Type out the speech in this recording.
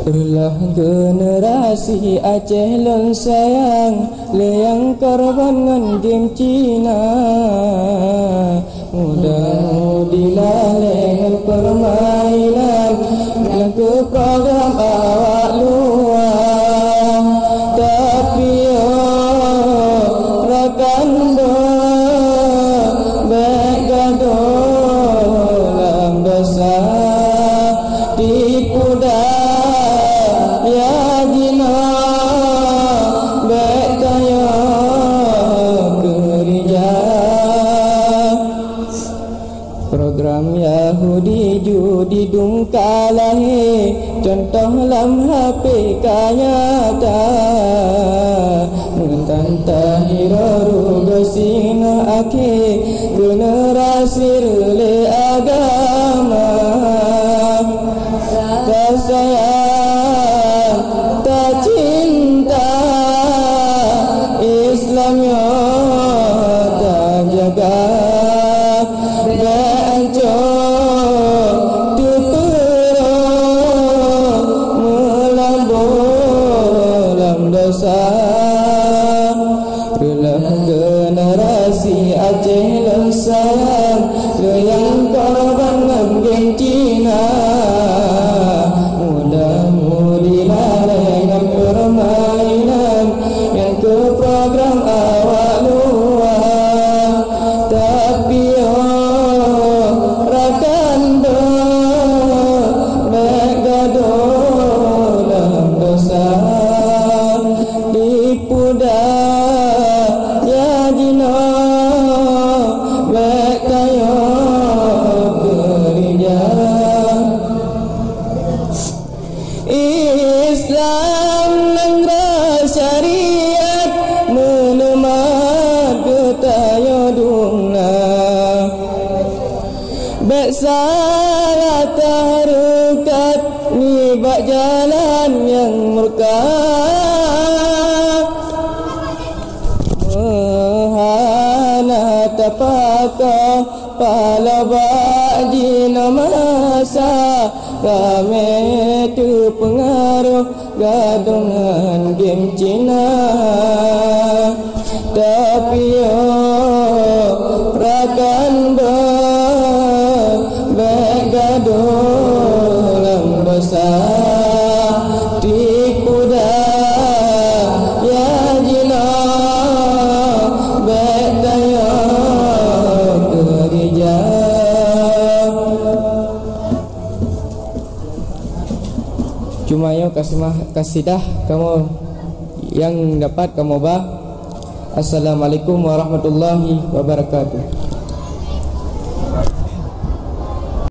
Berulah generasi Aceh lon sayang Leang korban ngan game Cina Mudah-mudi lalengan permainan Yang ke program awak luar Tapi rakan bergadolam dosa Tipu daya jina Betaya gereja Program Yahudi judi dungkalahi Contoh lam HP kanyata Mentantahi roruga sina ake Generasi rele agama Tak sayang, tak cinta Islamnya tak jaga Beancur tupero Melambur dosa Relah generasi Aceh lon sayang Leang korban ngan geng Cina Mudah-mudi lalengan permainan Yang ke program awak luar Tapi rakan bergadolam dosa Tipu daya jina Betaya gereja Islam negara syariat menemat betaya dungna Bek salah tarukat ni bak jalan yang murka Hana tapaka pala bajina masa Kami tu pengaruh gadungan game Cina Tapi rakan bergadolam dosa Tipu daya jina Betaya gereja Cuma yo kasidah kamu yang dapat kamu bah. Assalamualaikum warahmatullahi wabarakatuh.